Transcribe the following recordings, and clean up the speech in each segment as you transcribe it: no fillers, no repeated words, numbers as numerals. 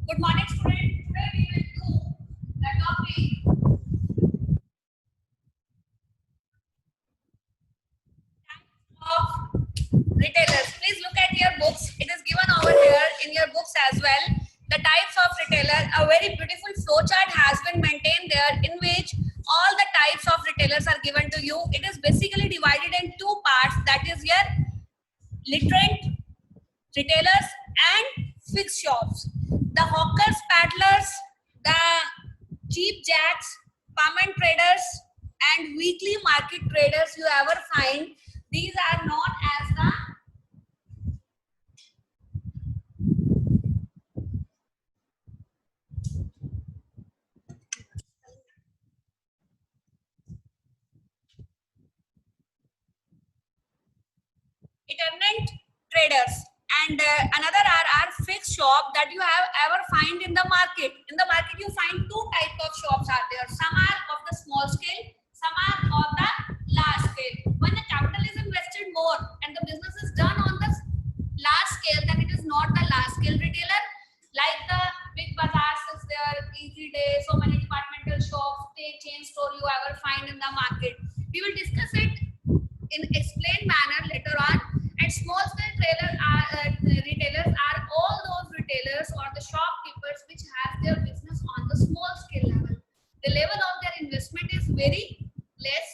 Good morning, students. Today we will do the topic of retailers. Please look at your books. It is given over here in your books as well. The types of retailer. A very beautiful flowchart has been maintained there in which all the types of retailers are given to you. It is basically divided in two parts. That is your literate retailers and fixed shops. The hawkers, paddlers, the cheap jacks, permanent traders, and weekly market traders you ever find, these are known as the itinerant traders. And another are fixed shop that you have ever find in the market. In the market, you find two type of shops are there. Some are of the small scale, some are of the large scale. When the capital is invested more and the business is done on the large scale, then it is not the large scale retailer. Like the big bazaars is there, easy day, so many departmental shops, chain store you ever find in the market. We will discuss it in explained manner later on. And small scale retailers are all those retailers or the shopkeepers which have their business on the small scale level. The level of their investment is very less.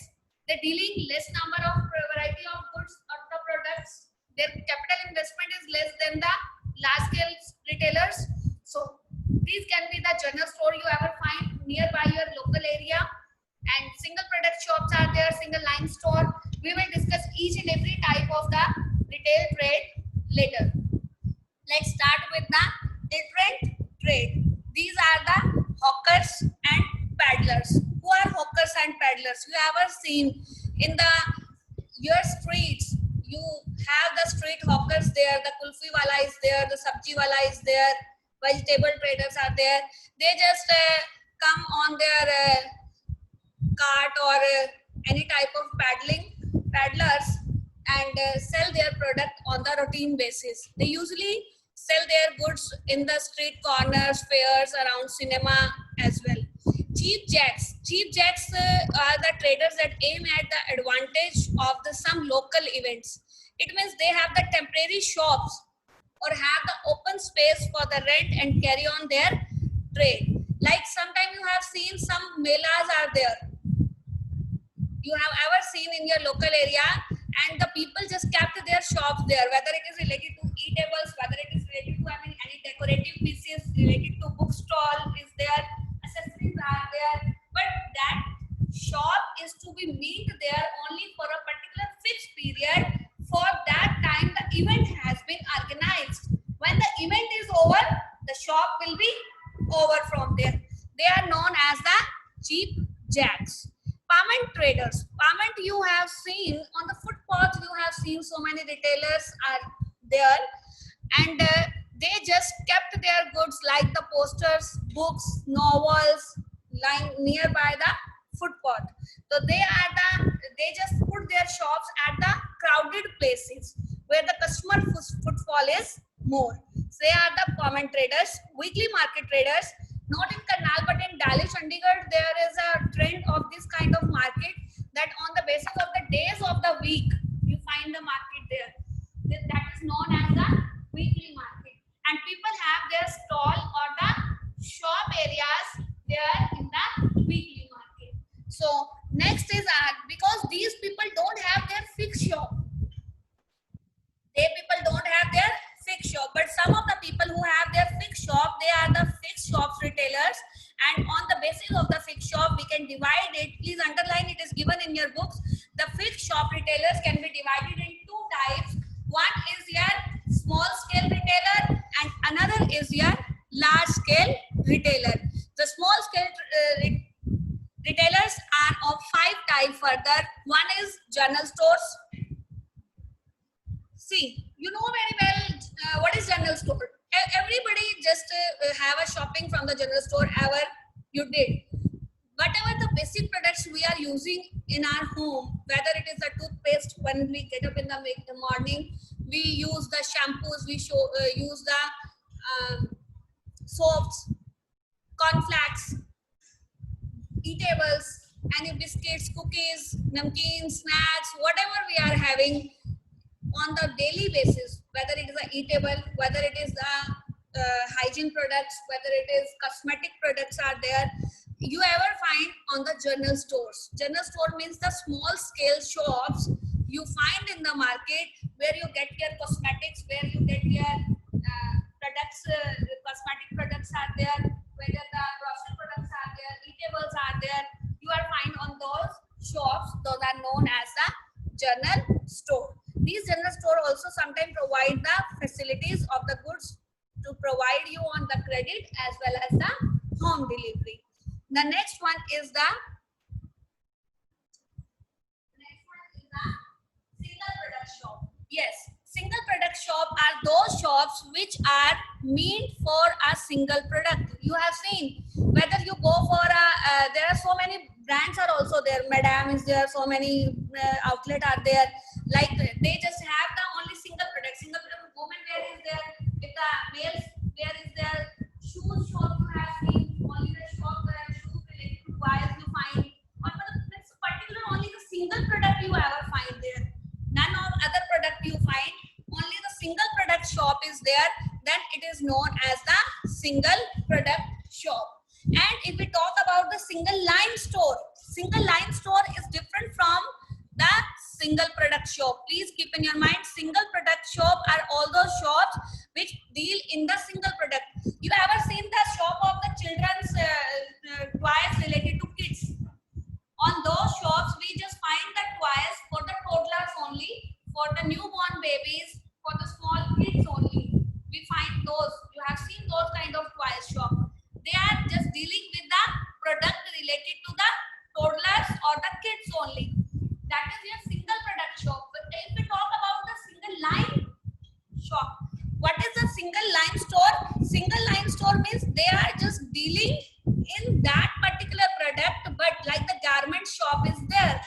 They're dealing less number of variety of goods or the products. Their capital investment is less than the large scale retailers. So these can be the general store you ever find nearby your local area, and single product shops are there, single line store. We will discuss each and every type of the retail trade later. Let's start with the different trade. These are the hawkers and paddlers. Who are hawkers and paddlers? You ever seen in the your streets? You have the street hawkers there. The kulfi wala is there. The sabji wala is there. Vegetable traders are there. They just come on their cart or any type of paddlers and sell their product on the routine basis. They usually sell their goods in the street corners, fairs, around cinema as well. Cheap jacks are the traders that aim at the advantage of the some local events. It means they have the temporary shops or have the open space for the rent and carry on their trade. Like sometimes you have seen some melas are there, you have ever seen in your local area, and the people just kept their shops there, whether it is related to eatables, whether it is related to any decorative pieces, related to bookstall is there, accessories are there, but that shop is to be meet there only for a particular fixed period. For that time the event has been organized. When the event is over, the shop will be over from there. They are known as the cheap jacks. Permanent traders. Permanent, you have seen on the footpath, you have seen so many retailers are there, and they just kept their goods like the posters, books, novels lying nearby the footpath. So they just put their shops at the crowded places where the customer footfall is more. So they are the permanent traders. Weekly market traders. Not in Karnal, but in Delhi, Chandigarh, there is a trend of this kind of market that on the basis of the days of the week, you find the market there. That is known as the weekly market. And people have their stall or the shop areas there in the weekly market. So next is because these people don't have their fixed shop. They people don't have their fixed shop, but some of the people who have their fixed shop, they are the fixed shops retailers, and on the basis of the fixed shop we can divide it. Please underline, it is given in your books. The fixed shop retailers can be divided in two types. One is your small scale retailer and another is your large scale retailer. The small scale retailers are of five types further. One is general stores. See, you know very well what is general store. Everybody just have a shopping from the general store ever you did. Whatever the basic products we are using in our home, whether it is a toothpaste when we get up in the morning, we use the shampoos, we use the soaps, cornflakes, eatables, any biscuits, cookies, namkeens, snacks, whatever we are having on the daily basis, whether it is a eatable, whether it is the hygiene products, whether it is cosmetic products are there, you ever find on the general stores. General store means the small scale shops you find in the market where you get your cosmetics, where you get your products, cosmetic products are there, whether the grocery products are there, eatables are there, you are find on those shops. Those are known as the general store. These general store also sometimes provide the facilities of the goods to provide you on the credit as well as the home delivery. The next one is the single product shop. Yes, single product shop are those shops which are meant for a single product. You have seen whether you go for a there are so many brands are also there. Madame is there, so many outlet are there. Like they just have the only single product. Single product woman wear is there. If the males wear is there. Shoes shop you have seen. Only the shop where shoes related to toys you find. Or it's particular only the single product you ever find there. None of other product you find. Only the single product shop is there. Then it is known as the single product shop. And if we talk about the single line store is different from the single product shop. Please keep in your mind, single product shop are all those shops which deal in the single product. You ever seen the shop of the children's toys related to kids? On those shops, we just find the toys for the toddlers only, for the newborn babies, for the small kids only. We find those. You have seen those kind of toys shop. They are just dealing with the product related to the toddlers or the kids only. That is your single product shop. But if we talk about the single line shop, what is a single line store? Single line store means they are just dealing in that particular product, but like the garment shop is there.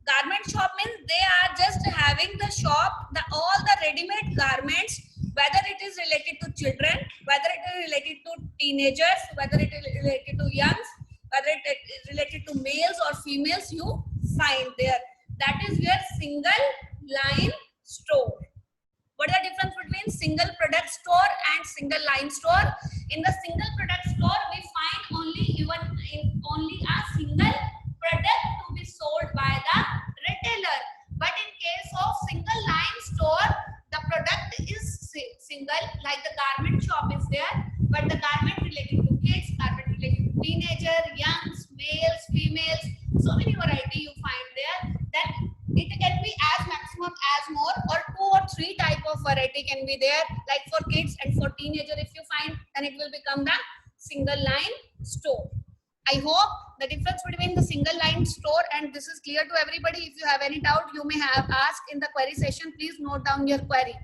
Garment shop means they are just having the shop, all the ready-made garments, whether it is related to children, whether it is related to teenagers, whether it is related to youngs, whether it is related to males or females, you find there. That is your single line store. What is the difference between single product store and single line store? In the single product store, we find only a single product to be sold by the retailer. But in case of single line store, the product is single, like the garment shop is there, but the garment related to kids, garment related to teenager, youngs, males, females, so many variety you find there. Then it can be as maximum as more or 2 or 3 type of variety can be there, like for kids and for teenager. If you find, then it will become the single line store. I hope the difference between the single line store and this is clear to everybody. If you have any doubt, you may have asked in the query session. Please note down your query.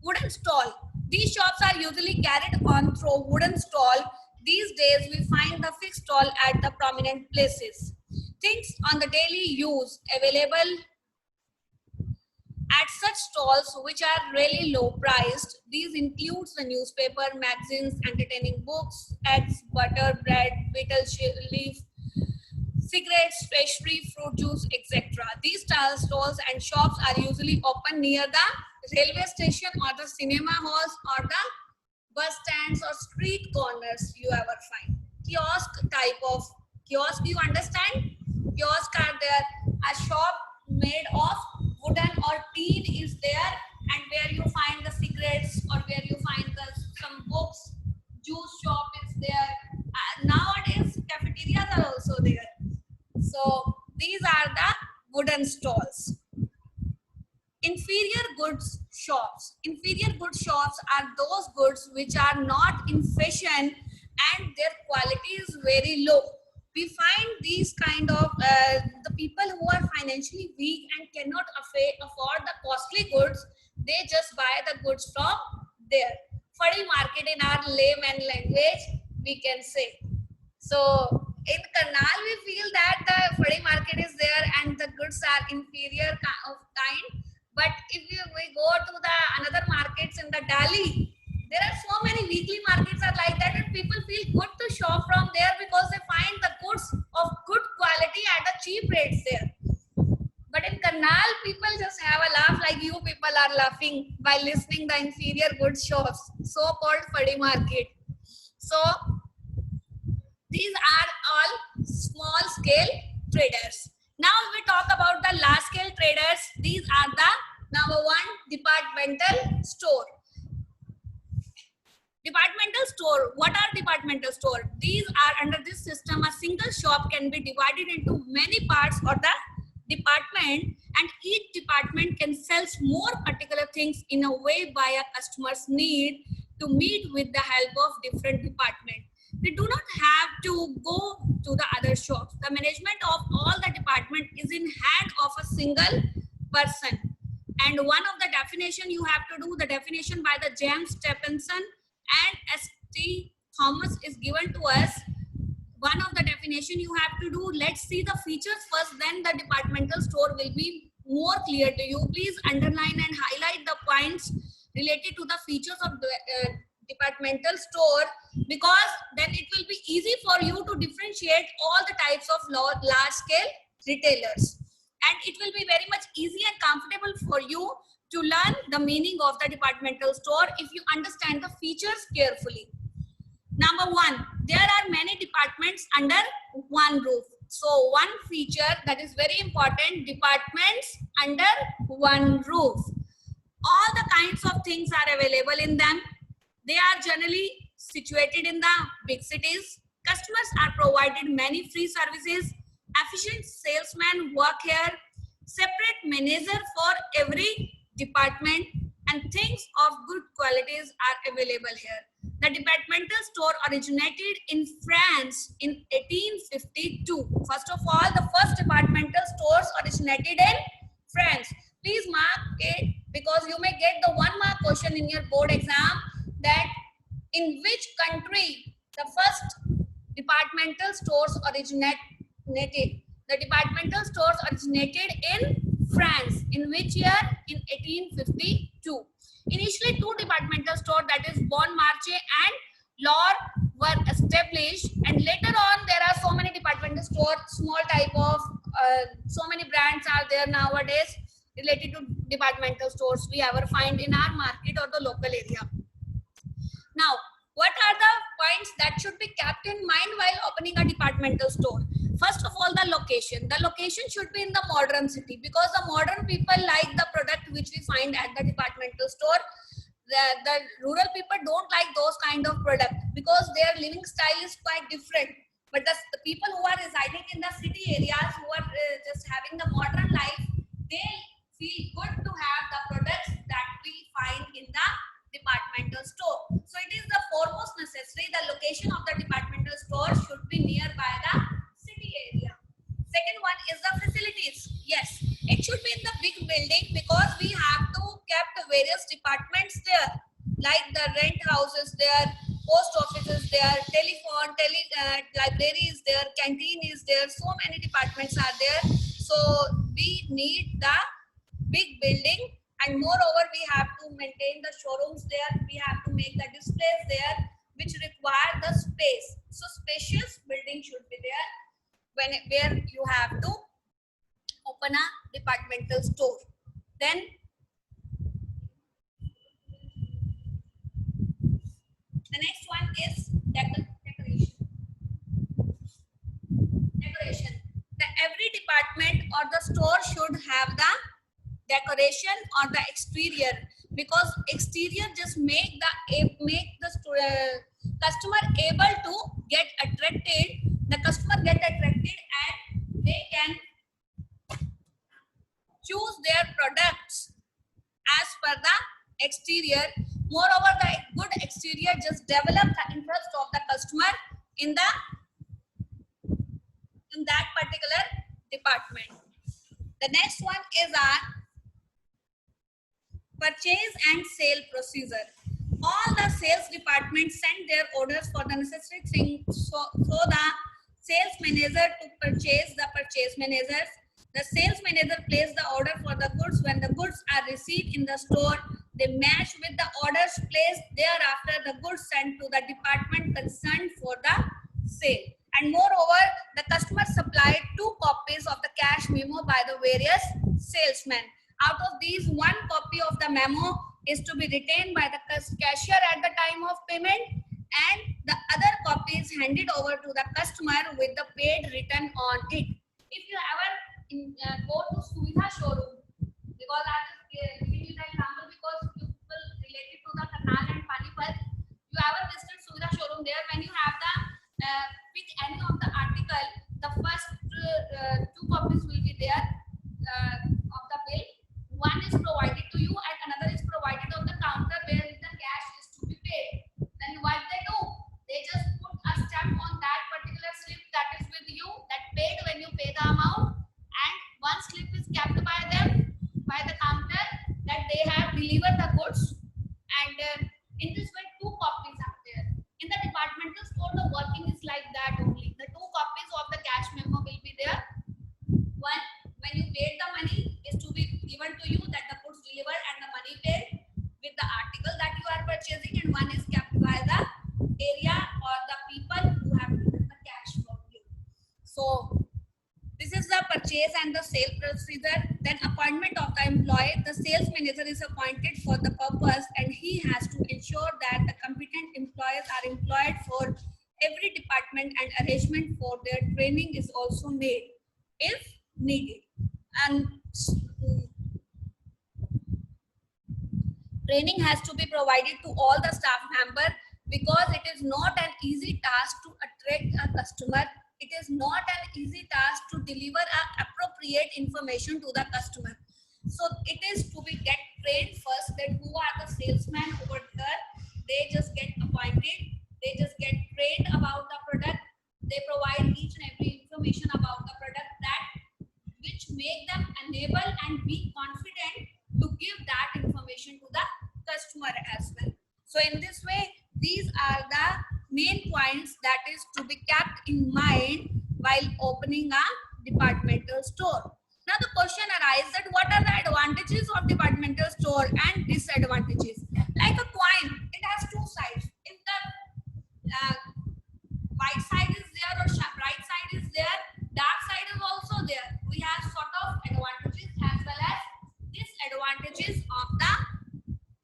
Wooden stall. These shops are usually carried on through wooden stall. These days we find the fixed stall at the prominent places. Things on the daily use available at such stalls which are really low priced. These includes the newspaper, magazines, entertaining books, eggs, butter, bread, betel leaf, cigarettes, stationery, fruit juice, etc. These stalls and shops are usually open near the railway station or the cinema halls or the bus stands or street corners you ever find. Kiosk type of kiosk, you understand? Kiosk are there. A shop made of wooden or tin is there, and where you find the cigarettes or where you find some books. Juice shop is there. Nowadays cafeterias are also there. So these are the wooden stalls. Inferior goods shops. Inferior goods shops are those goods which are not in fashion and their quality is very low. We find these kind of the people who are financially weak and cannot afford the costly goods, they just buy the goods from there. Fadi market in our layman language, we can say. So in Karnal, we feel that the Fadi market is there and the goods are inferior of kind. But if we go to the another markets in the Delhi, there are so many weekly markets are like that, and people feel good to shop from there because they find the goods of good quality at a cheap rates there. But in Karnal, people just have a laugh like you people are laughing by listening the inferior goods shops, so-called Fadi market. So these are all small scale traders. Now we talk about the large scale traders. These are the number one, departmental store. Departmental store. What are departmental store? These are under this system. A single shop can be divided into many parts of the department, and each department can sell more particular things in a way by a customer's need to meet with the help of different departments. They do not have to go to the other shops. The management of all the department is in hand of a single person. And one of the definition you have to do, the definition by the James Stephenson and S.T. Thomas is given to us. One of the definition you have to do, let's see the features first, then the departmental store will be more clear to you. Please underline and highlight the points related to the features of the departmental store, because then it will be easy for you to differentiate all the types of large scale retailers, and it will be very much easy and comfortable for you to learn the meaning of the departmental store if you understand the features carefully. Number one, there are many departments under one roof. So one feature that is very important, departments under one roof. All the kinds of things are available in them. They are generally situated in the big cities. Customers are provided many free services. Efficient salesmen work here. Separate manager for every department, and things of good qualities are available here. The departmental store originated in France in 1852. First of all, the first departmental stores originated in France. Please mark it, because you may get the 1 mark question in your board exam, that in which country the first departmental stores originated. The departmental stores originated in France. In which year? In 1852. Initially, 2 departmental stores, that is Bon Marché and L'Or, were established, and later on there are so many departmental stores, small type of so many brands are there nowadays related to departmental stores we ever find in our market or the local area. Now, what are the points that should be kept in mind while opening a departmental store? First of all, the location. The location should be in the modern city, because the modern people like the product which we find at the departmental store. The rural people don't like those kind of product, because their living style is quite different. But the people who are residing in the city areas, who are just having the modern life, they feel good to have the products that we find in the departmental store. So it is the foremost necessary. The location of the departmental store should be nearby the city area. Second one is the facilities. Yes, it should be in the big building, because we have to keep various departments there, like the rent houses there, post offices there, telephone, library is there, canteen is there. So many departments are there. So we need the big building. And moreover, we have to maintain the showrooms there. We have to make the displays there, which require the space. So spacious building should be there where you have to open a departmental store. Then the next one is decoration. Decoration. Every department or the store should have the decoration or the exterior, because exterior just make the customer able to get attracted. The customer get attracted, and they can choose their products as per the exterior. Moreover, the good exterior just develop the interest of the customer in that particular department. The next one is our purchase and sale procedure. All the sales departments send their orders for the necessary things. So the sales manager to purchase, the purchase managers. The sales manager places the order for the goods. When the goods are received in the store, they match with the orders placed. Thereafter, the goods sent to the department concerned for the sale. And moreover, the customer supplied 2 copies of the cash memo by the various salesmen. Out of these, 1 copy of the memo is to be retained by the cashier at the time of payment, and the other copy is handed over to the customer with the paid written on it. If you ever go to Suvidha showroom, because I am just giving you the example because people related to the Karnal and Panipat, you ever visited Suvidha showroom, there when you have the pick any of the article, the first 2 copies will be there of the bill. One is provided to you and another is provided on the counter where the cash is to be paid. Then what they do, they just put a stamp on that particular slip that is with you, that paid when you pay the amount, and one slip is kept by them by the counter that they have delivered the goods, and in this way 2 copies are there. In the departmental store, the working is like that only. The 2 copies of the cash memo will be there. One, when you paid the money, is to be given to you, that the goods delivered and the money paid with the article that you are purchasing, and one is kept by the area or the people who have given the cash from you. So this is the purchase and the sale procedure. Then appointment of the employee. The sales manager is appointed for the purpose, and he has to ensure that the competent employees are employed for every department, and arrangement for their training is also made if needed. And training has to be provided to all the staff members, because it is not an easy task to attract a customer. It is not an easy task to deliver appropriate information to the customer. So it is to be get trained first, that who are the salesmen over there. They just get appointed. They just get trained about the product. They provide each and every information about the product, that which make them enable and be confident to give that information to the customer as well. So in this way, these are the main points that is to be kept in mind while opening a departmental store. Now the question arises that what are the advantages of departmental store and disadvantages? Like a coin, it has 2 sides. If the white side is there or bright side is there, dark side is also there. We have sort of advantages as well as disadvantages of the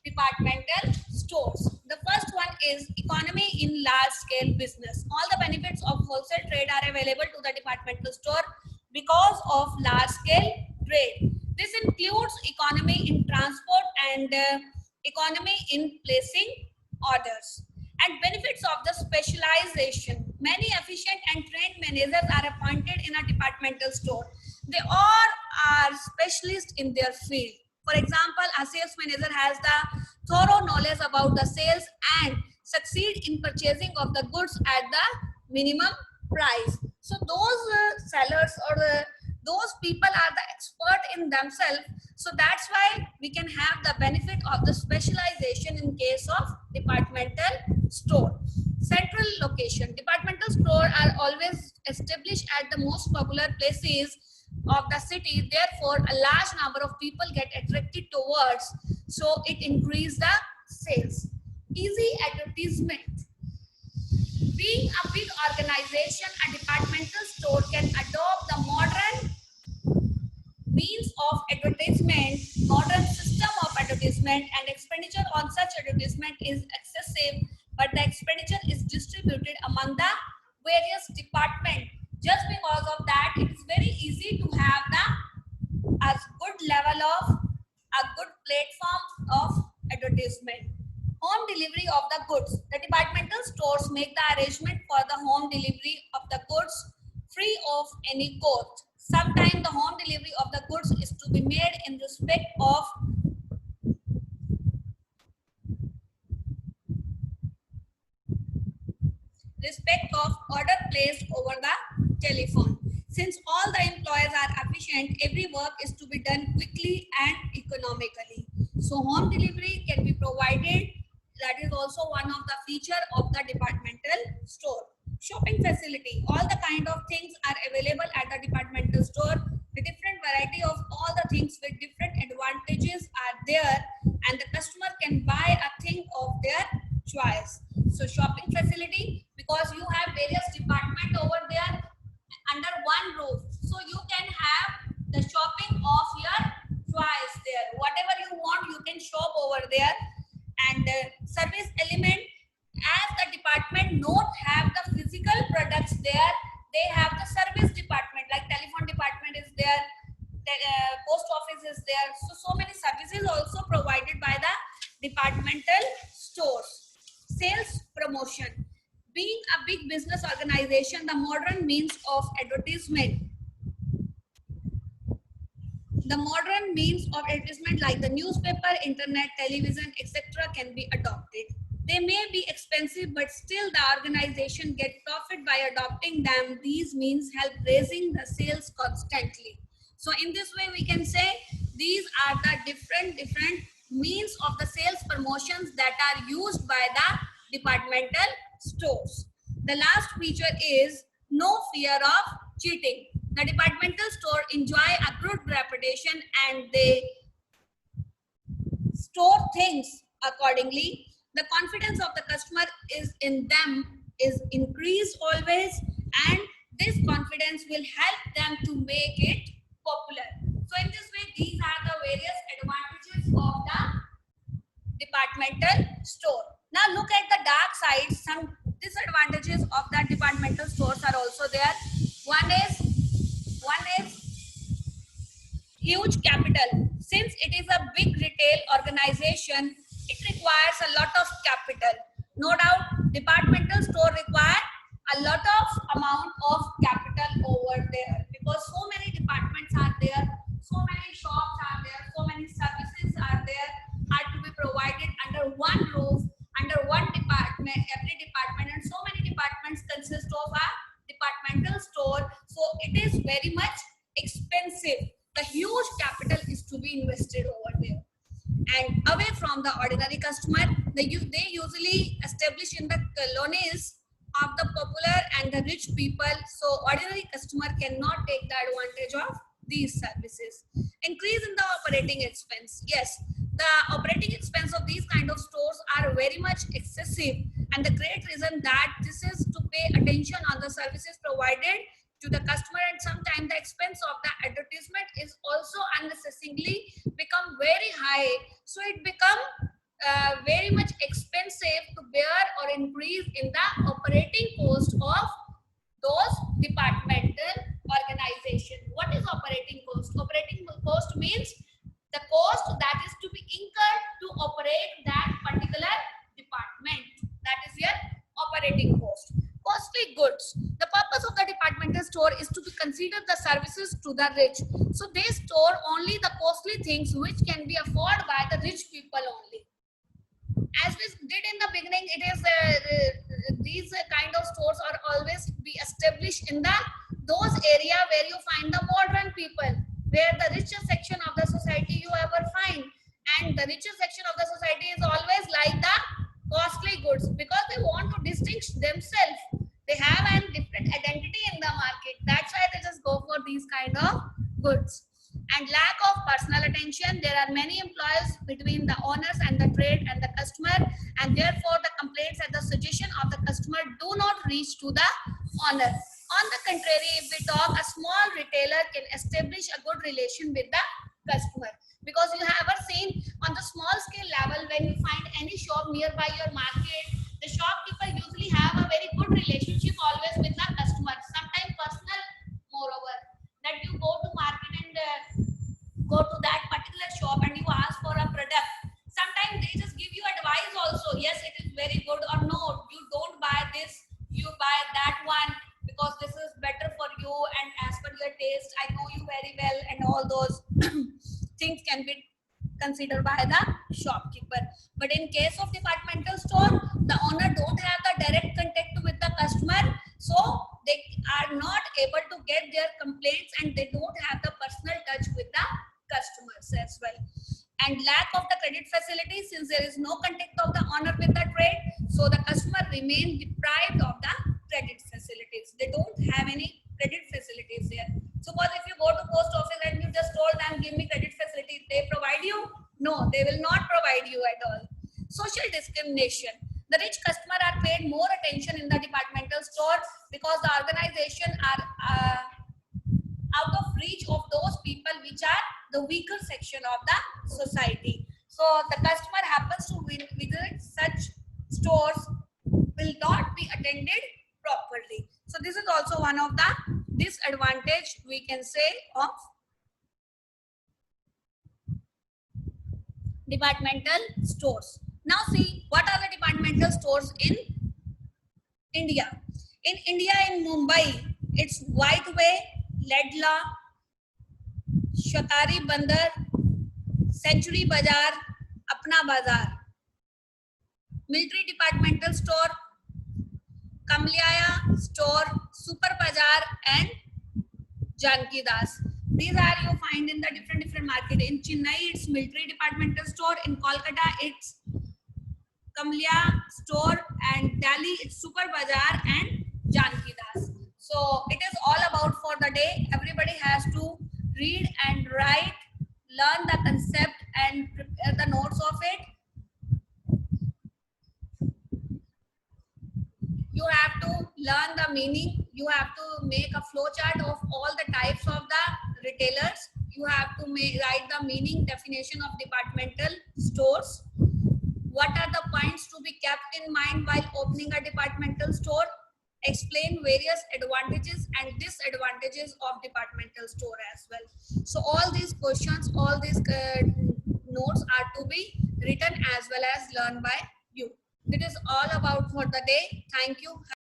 departmental stores. The first one is economy in large scale business. All the benefits of wholesale trade are available to the departmental store because of large scale trade. This includes economy in transport and economy in placing orders. And benefits of the specialization. Many efficient and trained managers are appointed in a departmental store. They all are specialists in their field. For example, a sales manager has the thorough knowledge about the sales and succeed in purchasing of the goods at the minimum price. So those sellers or those people are the expert in themselves. So that's why we can have the benefit of the specialization in case of departmental store. Central location. Departmental store are always established at the most popular places of the city. Therefore, a large number of people get attracted towards. So it increases the sales. Easy advertisement. Being a big organization, a departmental store can adopt the modern means of advertisement, modern system of advertisement, and expenditure on such advertisement is excessive, but the expenditure is distributed among the various departments. Just because of that, it is very easy to have a good level of a good platform of advertisement. Home delivery of the goods. The departmental stores make the arrangement for the home delivery of the goods free of any cost. Sometimes the home delivery of the goods is to be made in respect of order placed over the telephone. Since all the employees are efficient, every work is to be done quickly and economically. So home delivery can be provided. That is also one of the feature of the departmental store. Shopping facility. All the kind of things are available at the departmental store. The different variety of all the things with different advantages are there, and the customer can buy a thing of their choice. So shopping facility, because you have various department over there under one roof, so you can have the shopping of your choice there. Whatever you want, you can shop over there. And service element, as the department not have the physical products there, they have the service department, like telephone department is there, the post office is there. So many services also provided by the departmental stores. Sales promotion, being a big business organization, the modern means of advertisement, like the newspaper, internet, television, etc. can be adopted. They may be expensive, but still the organization get profit by adopting them. These means help raising the sales constantly. So in this way, we can say these are the different means of the sales promotions that are used by the departmental stores. The last feature is no fear of cheating. The departmental store enjoy a good reputation and they store things accordingly. The confidence of the customer is in them is increased always, and this confidence will help them to make it popular. So in this way, these are the various advantages of the departmental store. Now look at the dark side. Some disadvantages of the departmental stores are also there. One is huge capital. Since it is a big retail organization, it requires a lot of capital. No doubt, departmental store require a lot of amount of capital over there, because so many departments are there, so many shops are there, so many services are there, are to be provided under one roof, under one department, every department, and so many departments consist of a departmental store. So it is very much expensive. The huge capital is to be invested over there. And away from the ordinary customer, they usually establish in the colonies of the popular and the rich people. So ordinary customer cannot take the advantage of these services. Increase in the operating expense. Yes, the operating expense of these kind of stores are very much excessive, and the great reason that this is to pay attention on the services provided to the customer, and sometimes the expense of the advertisement is also unnecessarily become very high. So it become very much expensive to bear or increase in the operating cost of those departmental organization. What is operating cost? Operating cost means the cost that is to be incurred to operate that particular department. That is your operating cost. Costly goods. The purpose of the departmental store is to consider the services to the rich. So they store only the costly things which can be afforded by the rich people only. As we did in the beginning, it is these kind of stores are always be established in those area where you find the modern people, where the richer section of the society you ever find, and the richer section of the society is always like the costly goods, because they want to distinguish themselves. They have a different identity in the market. That's why they just go for these kind of goods. And lack of personal attention. There are many employees between the owners and the trade and the customer, and therefore the complaints at the suggestion of the customer do not reach to the owner. On the contrary, if we talk, a small retailer can establish a good relation with the customer, because you have ever seen on the small scale level, when you find any shop nearby your market, the shopkeeper usually have a very good relationship always with the customer, sometimes personal. Moreover, that you go to market and go to that particular shop and you ask for a product, sometimes they just give you advice also. Yes, it is very good, or no, you don't buy this, you buy that one, because this is better for you and as per your taste, I know you very well, and all those things can be considered by the shopkeeper. But in case of departmental store, the owner don't have the direct contact with the customer, so they are not able to get their complaints, and they don't have the personal touch with the customers as well. And lack of the credit facility, since there is no contact of the owner with the trade, so the customer remain deprived of the credit facilities. They don't have any credit facilities there. Suppose if you go to post office and you just told them, give me credit facility, they provide you? No, they will not provide discrimination. The rich customer are paid more attention in the departmental store because the organization are out of reach of those people which are the weaker section of the society. So the customer happens to visit such stores will not be attended properly. So this is also one of the disadvantage we can say of departmental stores. Now see, what are the departmental stores in India? In India, in Mumbai, it's Whiteway, Ledla, Shatari Bandar, Century Bazaar, Apna Bazaar. Military departmental store, Kamliaya store, Super Bazaar and Janki Das. These are you find in the different market. In Chennai, it's military departmental store. In Kolkata, it's Kamliya store, and Delhi, it's Super Bazaar and Janki Das. So it is all about for the day. Everybody has to read and write, learn the concept and prepare the notes of it. You have to learn the meaning. You have to make a flow chart of all the types of the retailers. You have to write the meaning, definition of departmental stores. What are the points to be kept in mind while opening a departmental store? Explain various advantages and disadvantages of departmental store as well. So all these questions, all these notes are to be written as well as learned by you. It is all about for the day. Thank you.